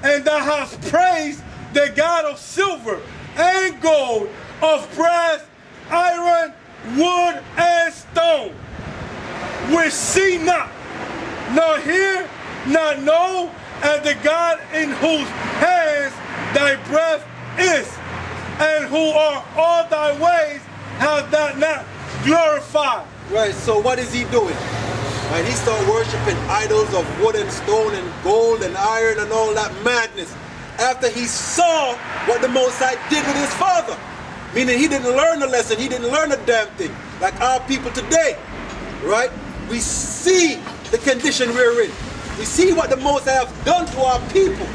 and thou hast praised the God of silver and gold, of brass, iron, wood, and stone, which see not, nor hear, nor know, and the God in whose hands thy breath is, and who are all thy ways have thou not glorified. Right, so what is he doing? Right, he started worshiping idols of wood and stone and gold and iron and all that madness after he saw what the Most High did with his father. Meaning he didn't learn the lesson, he didn't learn a damn thing. Like our people today, right? We see the condition we're in. We see what the Most High have done to our people,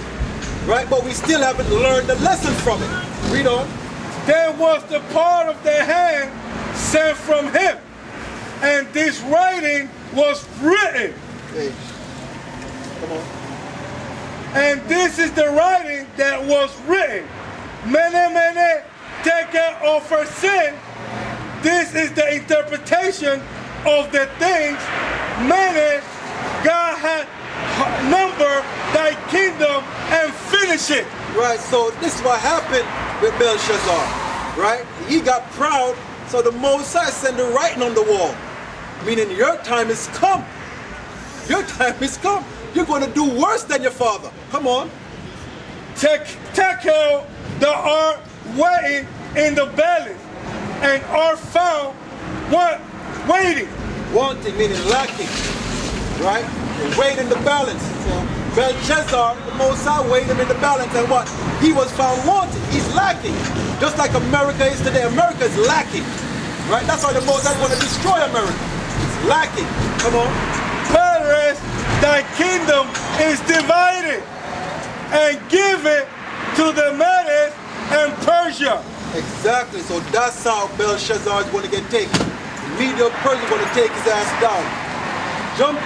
right? But we still haven't learned the lesson from it. Read on. There was the part of the hand sent from him, and this writing was written. Hey, come on. And this is the writing that was written. Mene, mene, tekel over sin. This is the interpretation of the things. Mene, God had numbered thy kingdom and finish it. Right, so this is what happened with Belshazzar, right? He got proud, so the Most High sent the writing on the wall. Meaning your time is come. Your time is come. You're going to do worse than your father. Come on. Tekel, the are waiting in the balance, and are found waiting. Wanting meaning lacking, right? And weighed in the balance. So Belshazzar, the Most High weighed him in the balance, and what? He was found wanting. He's lacking. Just like America is today. America is lacking, right? That's why the Most High is going to destroy America. It's lacking. Come on. Paris, thy kingdom is divided, and give it to the Medes and Persia. Exactly. So that's how Belshazzar is going to get taken. The Media of Persia is going to take his ass down. Jump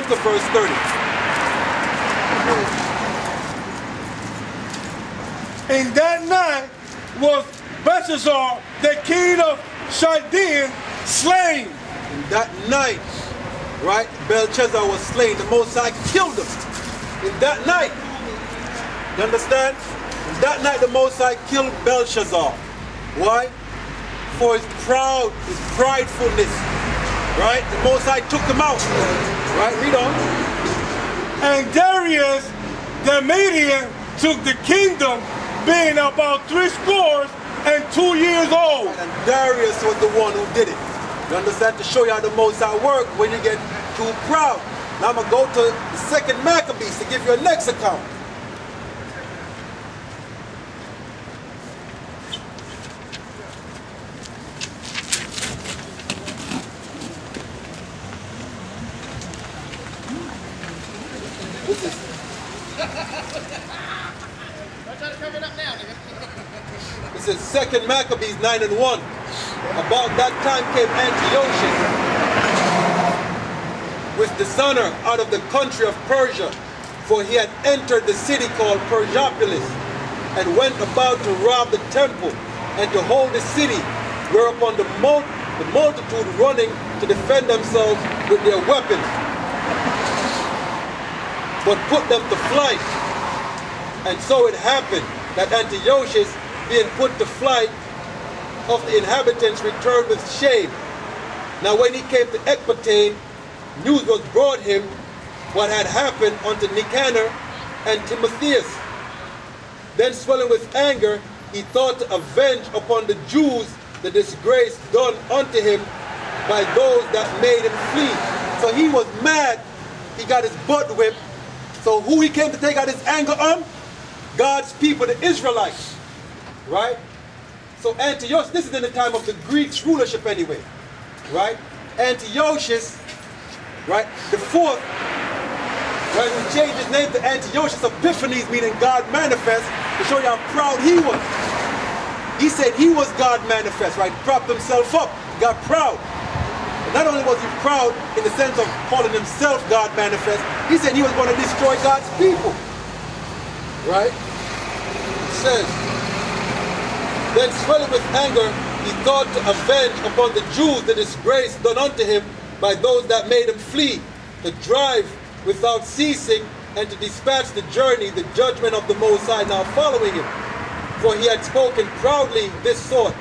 to verse 30. In that night was Belshazzar, the king of Chaldean, slain. In that night, right, Belshazzar was slain. The Most High killed him. In that night. You understand? In that night the Most High killed Belshazzar. Why? For his pridefulness. Right? The Most High took him out. Right? Read on. And Darius the Median took the kingdom, being about 62 years old. And Darius was the one who did it. You understand? To show you how the Most High work when you get too proud. Now I'm going to go to the second Maccabees to give you a next account. This is second Maccabees 9 and 1. About that time came Antiochus with dishonor out of the country of Persia, for he had entered the city called Persiopolis, and went about to rob the temple and to hold the city, whereupon the multitude running to defend themselves with their weapons, but put them to flight. And so it happened that Antiochus, being put to flight, of the inhabitants returned with shame. Now when he came to Ecbatane, news was brought him what had happened unto Nicanor and Timotheus. Then swelling with anger, he thought to avenge upon the Jews the disgrace done unto him by those that made him flee. So he was mad, he got his butt whipped. So who he came to take out his anger on? God's people, the Israelites. Right? So Antiochus, this is in the time of the Greeks' rulership anyway. Right? Antiochus, right? The fourth, right? We changed his name to Antiochus Epiphanes, meaning God manifest, to show you how proud he was. He said he was God manifest, right? Propped himself up, got proud. And not only was he proud in the sense of calling himself God manifest, he said he was going to destroy God's people. Right? It says, then swelling with anger, he thought to avenge upon the Jews the disgrace done unto him by those that made him flee. to drive without ceasing, and to dispatch the journey, the judgment of the Most High now following him. For he had spoken proudly this sort,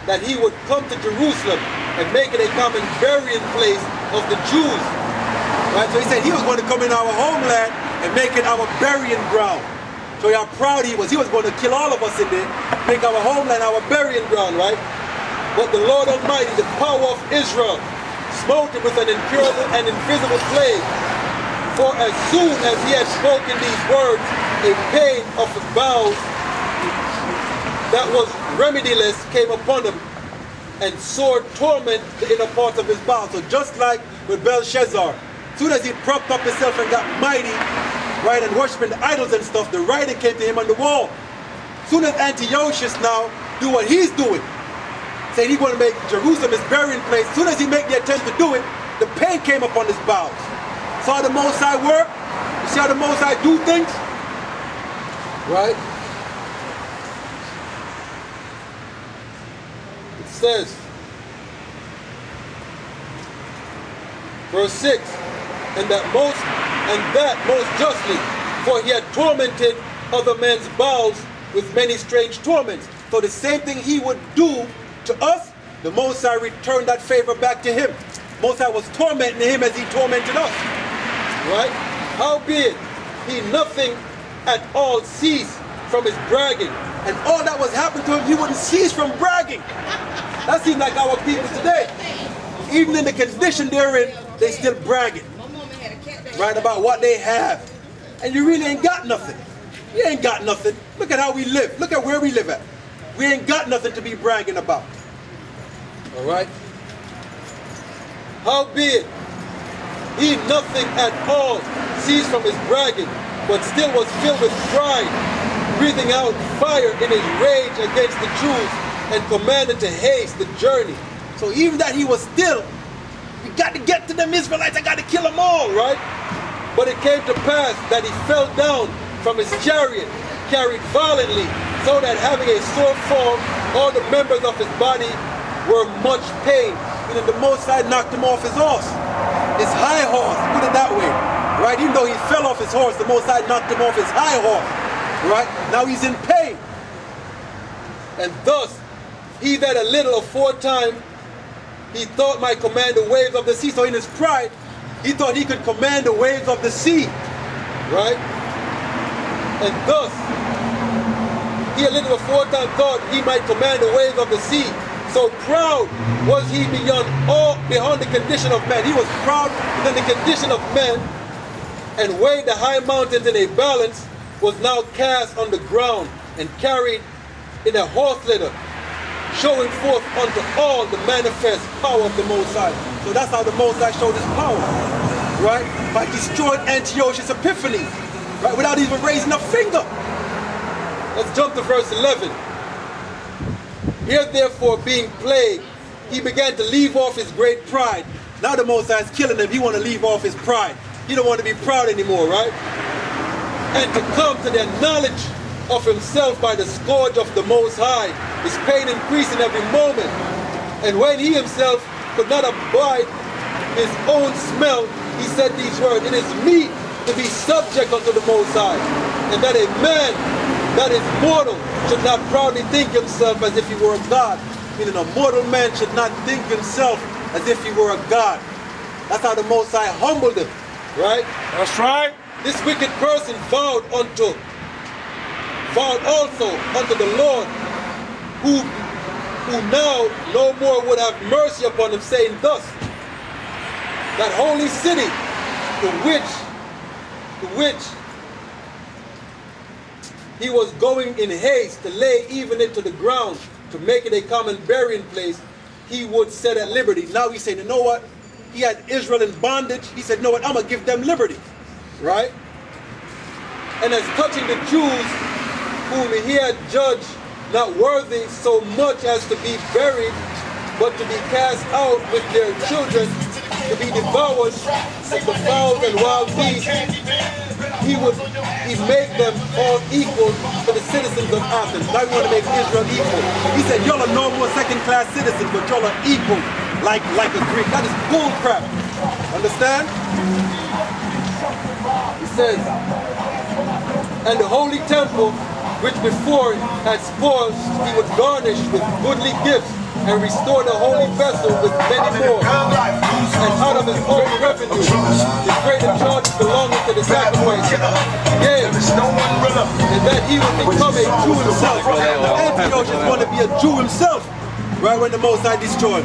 that he would come to Jerusalem and make it a common burying place of the Jews. Right? So he said he was going to come in our homeland and make it our burying ground. So how proud he was. He was going to kill all of us in there, make our homeland our burying ground, right? But the Lord Almighty, the power of Israel, smote it with an incurable and invisible plague. For as soon as he had spoken these words, a pain of the bowels that was remediless came upon him, and sore torment the inner parts of his bowels. So just like with Belshazzar, as soon as he propped up himself and got mighty, right, and worshiping the idols and stuff, the writing came to him on the wall. As soon as Antiochus now do what he's doing, saying he's going to make Jerusalem his burying place, as soon as he make the attempt to do it, the pain came upon his bowels. See how the Most High work? You see how the Most High do things? Right? It says, verse 6, and that most justly, for he had tormented other men's bowels with many strange torments. So the same thing he would do to us, the Most High returned that favor back to him. Most High was tormenting him as he tormented us. Right? Howbeit, he nothing at all ceased from his bragging. And all that was happening to him, he wouldn't cease from bragging. That seems like our people today. Even in the condition they're in, they still bragging. Right, about what they have. And you really ain't got nothing. You ain't got nothing. Look at how we live. Look at where we live at. We ain't got nothing to be bragging about. Alright? Howbeit, he nothing at all ceased from his bragging, but still was filled with pride, breathing out fire in his rage against the Jews, and commanded to haste the journey. So even that he was still, we got to get to them Israelites, I got to kill them all, right? But it came to pass that he fell down from his chariot, carried violently, so that having a sore fall, all the members of his body were much pain. Meaning the Most High knocked him off his horse. His high horse, put it that way. Right? Even though he fell off his horse, the Most High knocked him off his high horse. Right? Now he's in pain. And thus, he that a little aforetime, he thought might command the waves of the sea. So in his pride, he thought he could command the waves of the sea. Right? And thus, he a little aforetime thought he might command the waves of the sea. So proud was he beyond the condition of man. He was proud than the condition of men, and weighed the high mountains in a balance, was now cast on the ground and carried in a horse litter, showing forth unto all the manifest power of the Most High. So that's how the Most High showed his power, right? By destroying Antiochus Epiphanes, right? Without even raising a finger. Let's jump to verse 11. Here therefore being plagued, he began to leave off his great pride. Now the Most High is killing him, he want to leave off his pride. He don't want to be proud anymore, right? And to come to the knowledge of himself by the scourge of the Most High, his pain increasing every moment. And when he himself could not abide his own smell, he said these words, it is meet to be subject unto the Most High, and that a man that is mortal should not proudly think himself as if he were a god. Meaning a mortal man should not think himself as if he were a god. That's how the Most High humbled him, right? That's right. This wicked person vowed also unto the Lord, who now no more would have mercy upon him, saying thus, that holy city, to which he was going in haste to lay even it to the ground, to make it a common burying place, he would set at liberty. Now he's saying, you know what? He had Israel in bondage. He said, you know what? I'm going to give them liberty. Right? And as touching the Jews, whom he had judged not worthy so much as to be buried, but to be cast out with their children, to be devoured of the fowls and wild beasts, he made them all equal to the citizens of Athens. Now we want to make Israel equal. He said, y'all are no more second-class citizens, but y'all are equal like a Greek. That is bull crap. Understand? says, and the holy temple, which before had spoils, he would garnish with goodly gifts, and restore the holy vessel with many more. And out of his own revenue, the greater charges belonging to the sacrifice, yea, and that he would become a Jew himself. Antiochus is going to be a Jew himself, right when the Most High destroyed.